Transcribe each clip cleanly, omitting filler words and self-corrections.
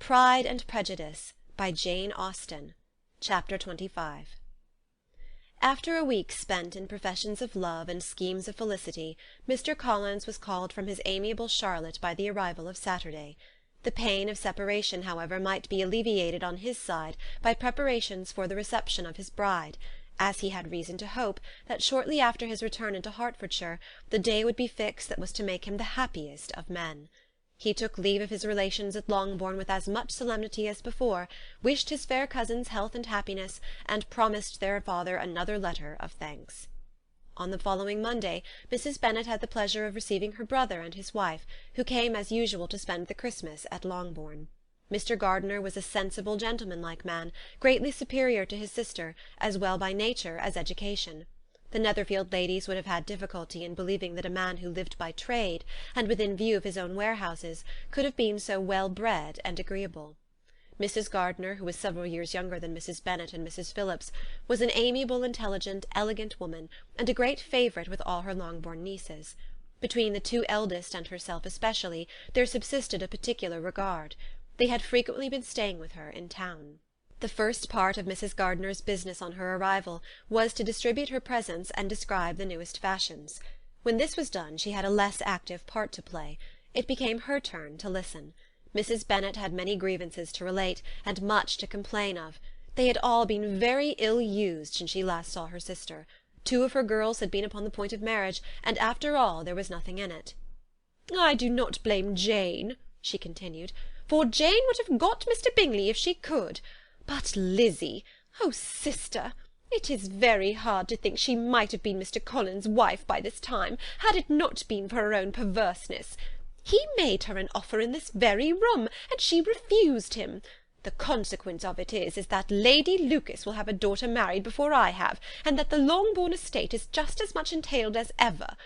Pride and Prejudice, by Jane Austen. Chapter 25. After a week spent in professions of love and schemes of felicity, Mr. Collins was called from his amiable Charlotte by the arrival of Saturday. The pain of separation, however, might be alleviated on his side by preparations for the reception of his bride, as he had reason to hope that shortly after his return into Hertfordshire the day would be fixed that was to make him the happiest of men. He took leave of his relations at Longbourn with as much solemnity as before, wished his fair cousins health and happiness, and promised their father another letter of thanks. On the following Monday, Mrs. Bennet had the pleasure of receiving her brother and his wife, who came as usual to spend the Christmas at Longbourn. Mr. Gardiner was a sensible, gentlemanlike man, greatly superior to his sister, as well by nature as education. The Netherfield ladies would have had difficulty in believing that a man who lived by trade, and within view of his own warehouses, could have been so well bred and agreeable. Mrs. Gardiner, who was several years younger than Mrs. Bennet and Mrs. Phillips, was an amiable, intelligent, elegant woman, and a great favourite with all her Longbourn nieces. Between the two eldest and herself especially there subsisted a particular regard. They had frequently been staying with her in town. The first part of Mrs. Gardiner's business on her arrival was to distribute her presents and describe the newest fashions. When this was done she had a less active part to play. It became her turn to listen. Mrs. Bennet had many grievances to relate, and much to complain of. They had all been very ill used since she last saw her sister. 2 of her girls had been upon the point of marriage, and after all there was nothing in it. "I do not blame Jane," she continued, "for Jane would have got Mr. Bingley if she could. But Lizzie, oh, sister, it is very hard to think she might have been Mr. Collins's wife by this time, had it not been for her own perverseness. He made her an offer in this very room, and she refused him. The consequence of it is that Lady Lucas will have a daughter married before I have, and that the Longbourn estate is just as much entailed as ever.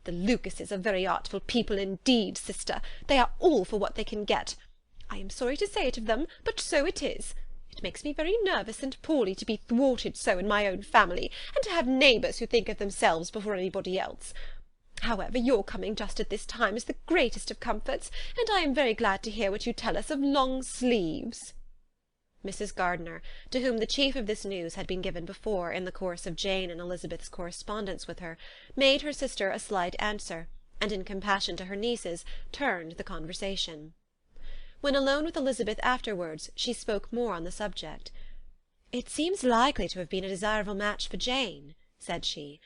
The Lucases are very artful people indeed, sister. They are all for what they can get. I am sorry to say it of them, but so it is. It makes me very nervous and poorly to be thwarted so in my own family, and to have neighbours who think of themselves before anybody else. However, your coming just at this time is the greatest of comforts, and I am very glad to hear what you tell us of long sleeves." Mrs. Gardiner, to whom the chief of this news had been given before, in the course of Jane and Elizabeth's correspondence with her, made her sister a slight answer, and in compassion to her nieces, turned the conversation. When alone with Elizabeth afterwards, she spoke more on the subject. "It seems likely to have been a desirable match for Jane," said she.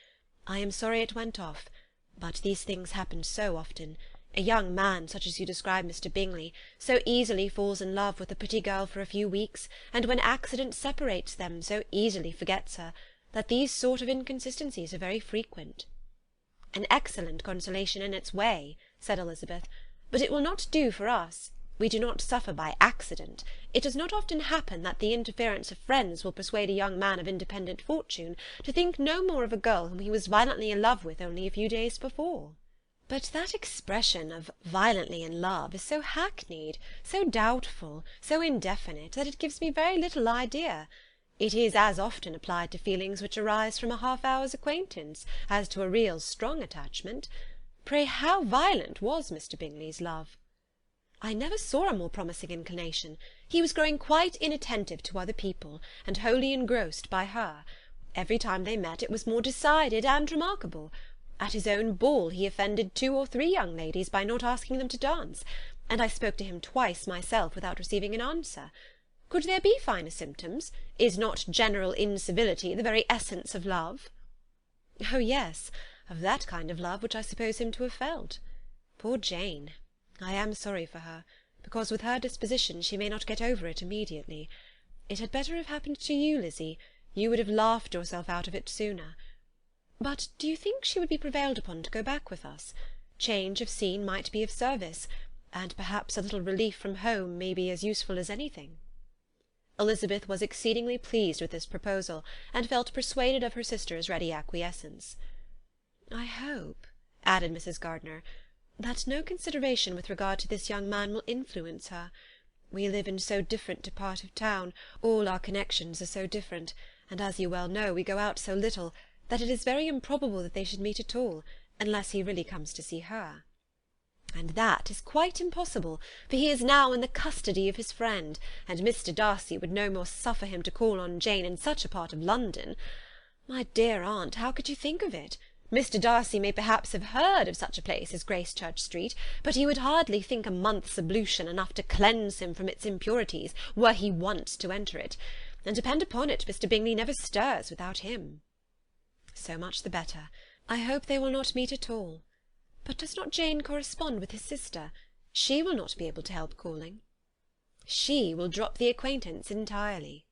"I am sorry it went off. But these things happen so often. A young man, such as you describe Mr. Bingley, so easily falls in love with a pretty girl for a few weeks, and when accident separates them, so easily forgets her, that these sort of inconsistencies are very frequent." "An excellent consolation in its way," said Elizabeth, "but it will not do for us. We do not suffer by accident. It does not often happen that the interference of friends will persuade a young man of independent fortune to think no more of a girl whom he was violently in love with only a few days before." "But that expression of violently in love is so hackneyed, so doubtful, so indefinite, that it gives me very little idea. It is as often applied to feelings which arise from a half-hour's acquaintance as to a real strong attachment. Pray, how violent was Mr. Bingley's love?" "I never saw a more promising inclination. He was growing quite inattentive to other people, and wholly engrossed by her. Every time they met it was more decided and remarkable. At his own ball he offended 2 or 3 young ladies by not asking them to dance, and I spoke to him twice myself without receiving an answer. Could there be finer symptoms? Is not general incivility the very essence of love?" "Oh, yes, of that kind of love which I suppose him to have felt. Poor Jane! I am sorry for her, because with her disposition she may not get over it immediately. It had better have happened to you, Lizzie. You would have laughed yourself out of it sooner. But do you think she would be prevailed upon to go back with us? Change of scene might be of service, and perhaps a little relief from home may be as useful as anything." Elizabeth was exceedingly pleased with this proposal, and felt persuaded of her sister's ready acquiescence. "I hope," added Mrs. Gardiner, "that no consideration with regard to this young man will influence her. We live in so different a part of town, all our connections are so different, and, as you well know, we go out so little, that it is very improbable that they should meet at all, unless he really comes to see her." And that is quite impossible, for he is now in the custody of his friend, and Mr. Darcy would no more suffer him to call on Jane in such a part of London. My dear aunt, how could you think of it? Mr. Darcy may perhaps have heard of such a place as Gracechurch Street, but he would hardly think a month's ablution enough to cleanse him from its impurities, were he once to enter it, and depend upon it, Mr. Bingley never stirs without him. So much the better. I hope they will not meet at all. But does not Jane correspond with his sister? She will not be able to help calling. She will drop the acquaintance entirely.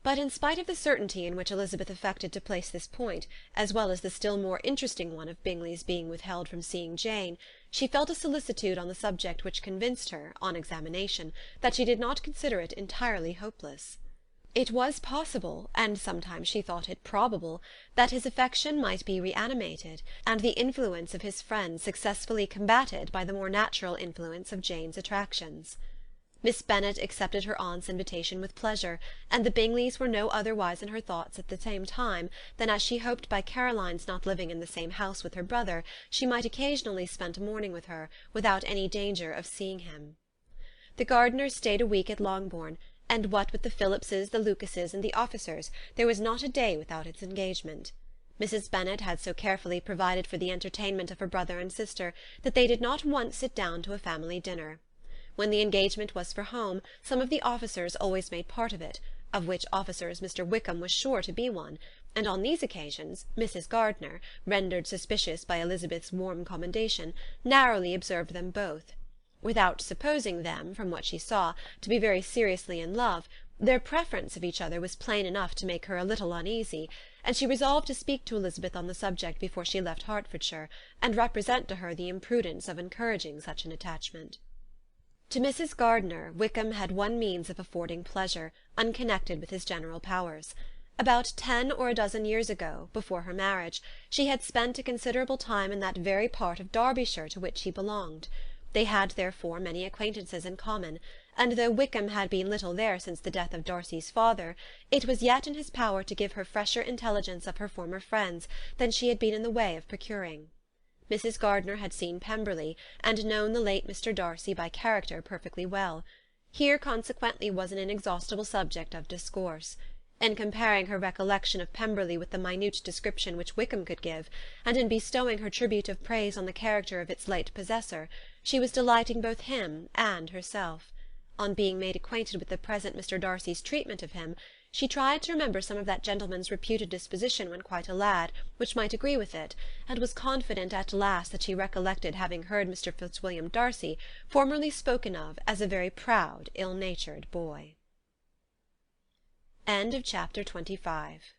But in spite of the certainty in which Elizabeth affected to place this point, as well as the still more interesting one of Bingley's being withheld from seeing Jane, she felt a solicitude on the subject which convinced her, on examination, that she did not consider it entirely hopeless. It was possible, and sometimes she thought it probable, that his affection might be reanimated, and the influence of his friends successfully combated by the more natural influence of Jane's attractions. Miss Bennet accepted her aunt's invitation with pleasure, and the Bingleys were no otherwise in her thoughts at the same time than as she hoped by Caroline's not living in the same house with her brother she might occasionally spend a morning with her, without any danger of seeing him. The Gardiners stayed a week at Longbourn, and what with the Phillipses, the Lucases, and the officers, there was not a day without its engagement. Mrs. Bennet had so carefully provided for the entertainment of her brother and sister that they did not once sit down to a family dinner. When the engagement was for home, some of the officers always made part of it, of which officers Mr. Wickham was sure to be one, and on these occasions Mrs. Gardiner, rendered suspicious by Elizabeth's warm commendation, narrowly observed them both. Without supposing them, from what she saw, to be very seriously in love, their preference of each other was plain enough to make her a little uneasy, and she resolved to speak to Elizabeth on the subject before she left Hertfordshire, and represent to her the imprudence of encouraging such an attachment. To Mrs. Gardiner, Wickham had one means of affording pleasure, unconnected with his general powers. About 10 or a dozen years ago, before her marriage, she had spent a considerable time in that very part of Derbyshire to which he belonged. They had therefore many acquaintances in common, and though Wickham had been little there since the death of Darcy's father, it was yet in his power to give her fresher intelligence of her former friends than she had been in the way of procuring. Mrs. Gardiner had seen Pemberley, and known the late Mr. Darcy by character perfectly well. Here consequently was an inexhaustible subject of discourse. In comparing her recollection of Pemberley with the minute description which Wickham could give, and in bestowing her tribute of praise on the character of its late possessor, she was delighting both him and herself. On being made acquainted with the present Mr. Darcy's treatment of him, she tried to remember some of that gentleman's reputed disposition when quite a lad, which might agree with it, and was confident at last that she recollected having heard Mr. Fitzwilliam Darcy formerly spoken of as a very proud, ill-natured boy. Chapter 25